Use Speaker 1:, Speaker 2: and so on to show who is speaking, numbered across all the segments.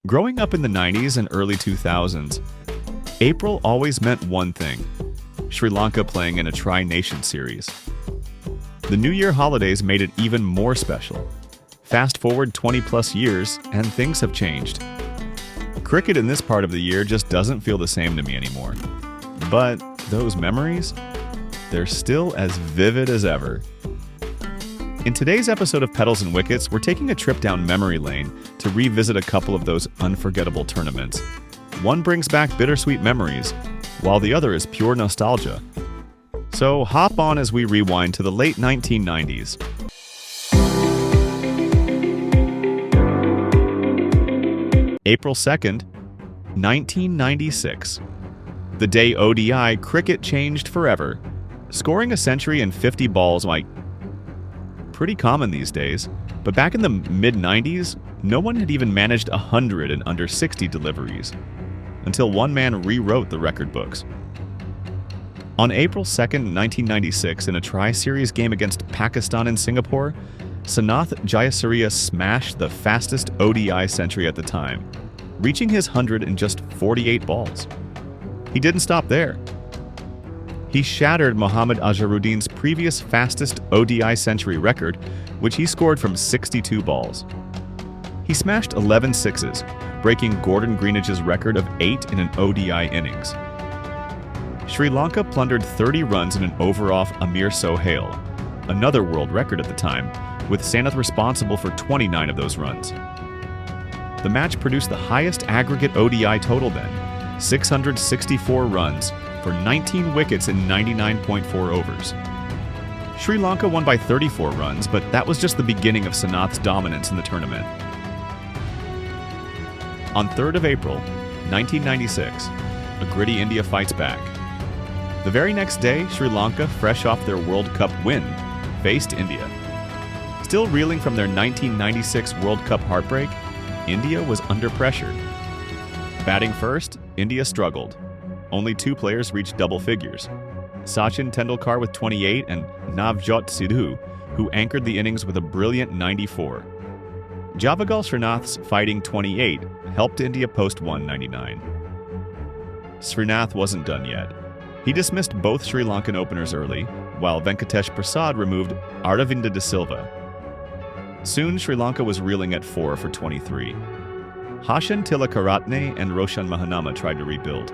Speaker 1: Growing up in the 90s and early 2000s, April always meant one thing: Sri Lanka playing in a Tri-Nation series. The New Year holidays made it even more special. Fast forward 20 plus years, and things have changed. Cricket in this part of the year just doesn't feel the same to me anymore. But those memories, they're still as vivid as ever. In today's episode of Pedals and Wickets, we're taking a trip down memory lane to revisit a couple of those unforgettable tournaments. One brings back bittersweet memories, while the other is pure nostalgia. So hop on as we rewind to the late 1990s. April 2nd, 1996. The day ODI cricket changed forever. Scoring a century in 50 balls might pretty common these days, but back in the mid-90s, no one had even managed 100 in under 60 deliveries, until one man rewrote the record books. On April 2nd, 1996, in a tri-series game against Pakistan in Singapore, Sanath Jayasuriya smashed the fastest ODI century at the time, reaching his 100 in just 48 balls. He didn't stop there. He shattered Mohammad Azharuddin's previous fastest ODI century record, which he scored from 62 balls. He smashed 11 sixes, breaking Gordon Greenidge's record of 8 in an ODI innings. Sri Lanka plundered 30 runs in an over off Amir Sohail, another world record at the time, with Sanath responsible for 29 of those runs. The match produced the highest aggregate ODI total then, 664 runs, for 19 wickets in 99.4 overs. Sri Lanka won by 34 runs, but that was just the beginning of Sanath's dominance in the tournament. On 3rd of April, 1996, a gritty India fights back. The very next day, Sri Lanka, fresh off their World Cup win, faced India. Still reeling from their 1996 World Cup heartbreak, India was under pressure. Batting first, India struggled. Only two players reached double figures: Sachin Tendulkar with 28 and Navjot Sidhu, who anchored the innings with a brilliant 94. Javagal Srinath's fighting 28 helped India post 199. Srinath wasn't done yet. He dismissed both Sri Lankan openers early, while Venkatesh Prasad removed Aravinda de Silva. Soon, Sri Lanka was reeling at 4 for 23. Hashan Tilakaratne and Roshan Mahanama tried to rebuild,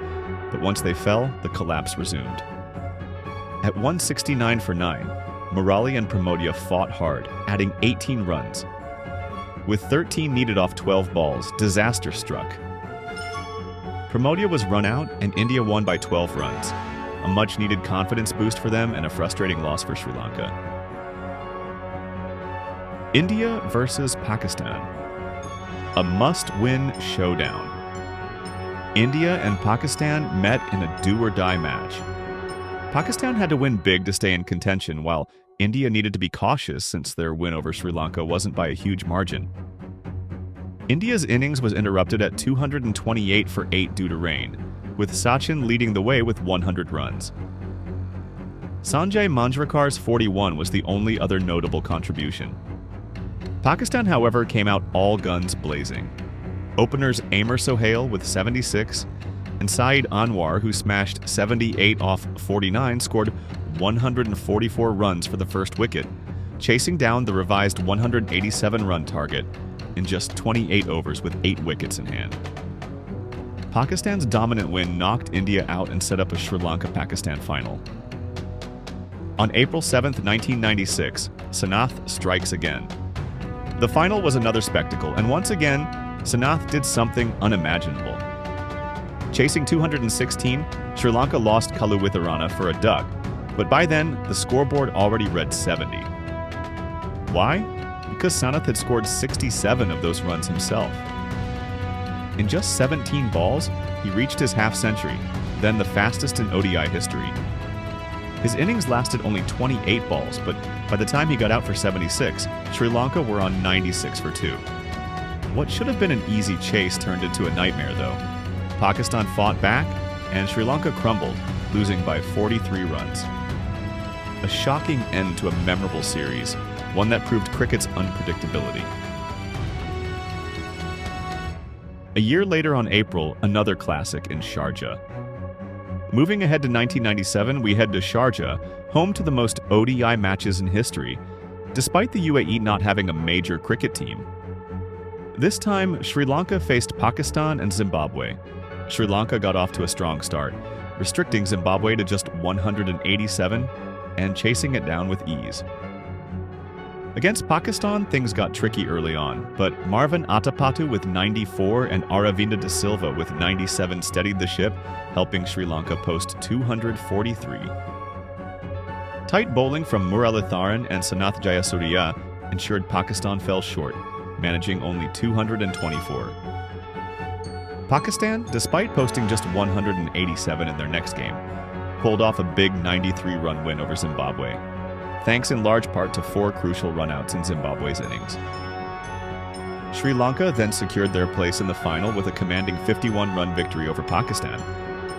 Speaker 1: but once they fell, the collapse resumed. At 169 for 9, Murali and Muttiah fought hard, adding 18 runs. With 13 needed off 12 balls, disaster struck. Muttiah was run out, and India won by 12 runs, a much-needed confidence boost for them and a frustrating loss for Sri Lanka. India versus Pakistan. A must-win showdown. India and Pakistan met in a do-or-die match. Pakistan had to win big to stay in contention, while India needed to be cautious since their win over Sri Lanka wasn't by a huge margin. India's innings was interrupted at 228 for 8 due to rain, with Sachin leading the way with 100 runs. Sanjay Manjrekar's 41 was the only other notable contribution. Pakistan, however, came out all guns blazing. Openers Amir Sohail with 76 and Saeed Anwar, who smashed 78 off 49, scored 144 runs for the first wicket, chasing down the revised 187-run target in just 28 overs with 8 wickets in hand. Pakistan's dominant win knocked India out and set up a Sri Lanka-Pakistan final. On April 7, 1996, Sanath strikes again. The final was another spectacle, and once again, Sanath did something unimaginable. Chasing 216, Sri Lanka lost Muralitharan for a duck, but by then, the scoreboard already read 70. Why? Because Sanath had scored 67 of those runs himself. In just 17 balls, he reached his half-century, then the fastest in ODI history. His innings lasted only 28 balls, but by the time he got out for 76, Sri Lanka were on 96 for 2. What should have been an easy chase turned into a nightmare, though. Pakistan fought back, and Sri Lanka crumbled, losing by 43 runs. A shocking end to a memorable series, one that proved cricket's unpredictability. A year later on April, another classic in Sharjah. Moving ahead to 1997, we head to Sharjah, home to the most ODI matches in history, despite the UAE not having a major cricket team. This time, Sri Lanka faced Pakistan and Zimbabwe. Sri Lanka got off to a strong start, restricting Zimbabwe to just 187 and chasing it down with ease. Against Pakistan, things got tricky early on, but Marvin Atapattu with 94 and Aravinda de Silva with 97 steadied the ship, helping Sri Lanka post 243. Tight bowling from Muralitharan and Sanath Jayasuriya ensured Pakistan fell short, managing only 224. Pakistan, despite posting just 187 in their next game, pulled off a big 93-run win over Zimbabwe, thanks in large part to 4 crucial runouts in Zimbabwe's innings. Sri Lanka then secured their place in the final with a commanding 51-run victory over Pakistan,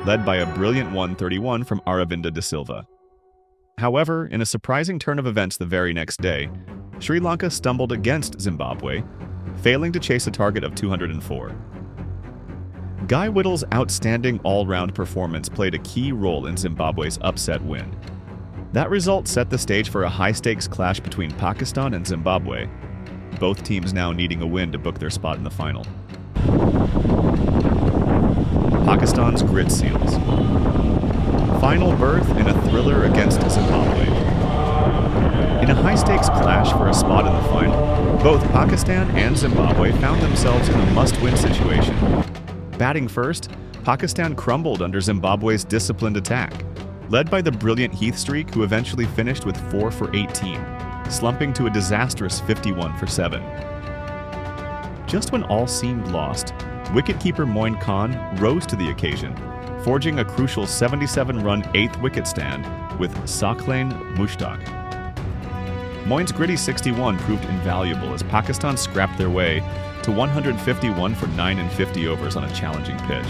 Speaker 1: led by a brilliant 131 from Aravinda de Silva. However, in a surprising turn of events the very next day, Sri Lanka stumbled against Zimbabwe, failing to chase a target of 204. Guy Whittle's outstanding all-round performance played a key role in Zimbabwe's upset win. That result set the stage for a high-stakes clash between Pakistan and Zimbabwe, both teams now needing a win to book their spot in the final. Pakistan's grit seals. Final berth in a thriller against Zimbabwe. In a high-stakes clash for a spot in the final, both Pakistan and Zimbabwe found themselves in a must-win situation. Batting first, Pakistan crumbled under Zimbabwe's disciplined attack, led by the brilliant Heath Streak, who eventually finished with 4 for 18, slumping to a disastrous 51 for 7. Just when all seemed lost, wicketkeeper Moin Khan rose to the occasion, forging a crucial 77-run 8th wicket stand with Sakhlain Mushtaq. Moin's gritty 61 proved invaluable as Pakistan scrapped their way to 151 for 9 and 50 overs on a challenging pitch.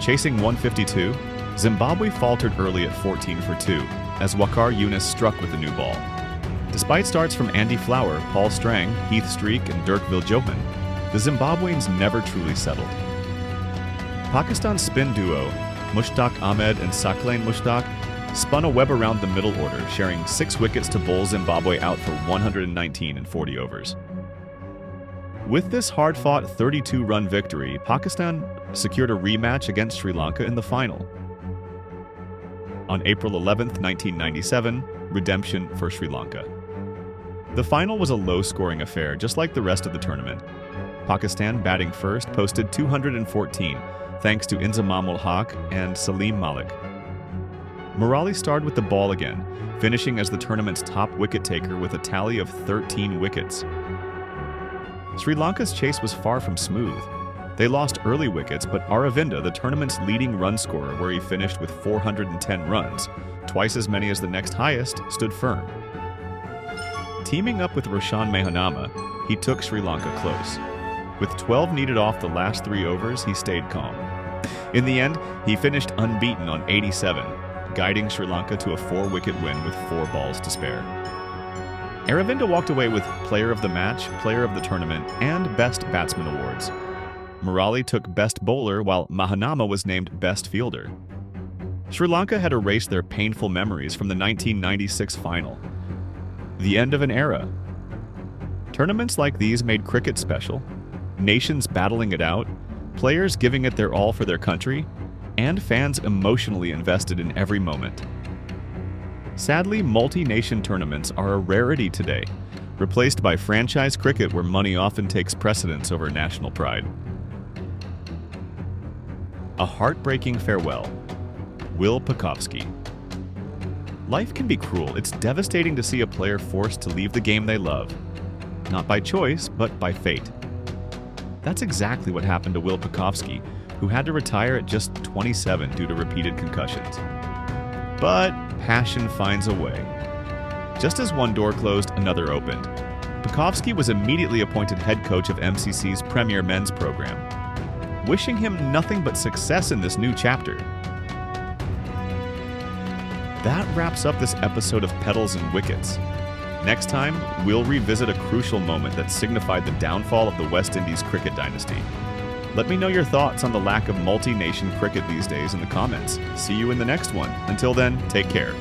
Speaker 1: Chasing 152, Zimbabwe faltered early at 14 for 2 as Waqar Younis struck with the new ball. Despite starts from Andy Flower, Paul Strang, Heath Streak, and Dirk Viljoen, the Zimbabweans never truly settled. Pakistan's spin duo, Mushtaq Ahmed and Sakhlain Mushtaq, spun a web around the middle order, sharing 6 wickets to bowl Zimbabwe out for 119 in 40 overs. With this hard-fought 32-run victory, Pakistan secured a rematch against Sri Lanka in the final. On April 11, 1997, redemption for Sri Lanka. The final was a low-scoring affair, just like the rest of the tournament. Pakistan, batting first, posted 214, thanks to Inzamam ul Haq and Salim Malik. Murali starred with the ball again, finishing as the tournament's top wicket-taker with a tally of 13 wickets. Sri Lanka's chase was far from smooth. They lost early wickets, but Aravinda, the tournament's leading run scorer, where he finished with 410 runs, twice as many as the next highest, stood firm. Teaming up with Roshan Mehanama, he took Sri Lanka close. With 12 needed off the last 3 overs, he stayed calm. In the end, he finished unbeaten on 87, guiding Sri Lanka to a 4-wicket win with 4 balls to spare. Aravinda walked away with Player of the Match, Player of the Tournament, and Best Batsman awards. Murali took Best Bowler, while Mahanama was named Best Fielder. Sri Lanka had erased their painful memories from the 1996 final. The end of an era. Tournaments like these made cricket special, nations battling it out, players giving it their all for their country, and fans emotionally invested in every moment. Sadly, multi-nation tournaments are a rarity today, replaced by franchise cricket where money often takes precedence over national pride. A heartbreaking farewell. Will Pucovski. Life can be cruel. It's devastating to see a player forced to leave the game they love. Not by choice, but by fate. That's exactly what happened to Will Pucovski, who had to retire at just 27 due to repeated concussions. But passion finds a way. Just as one door closed, another opened. Pucovski was immediately appointed head coach of MCC's Premier Men's program. Wishing him nothing but success in this new chapter. That wraps up this episode of Pedals and Wickets. Next time, we'll revisit a crucial moment that signified the downfall of the West Indies cricket dynasty. Let me know your thoughts on the lack of multi-nation cricket these days in the comments. See you in the next one. Until then, take care.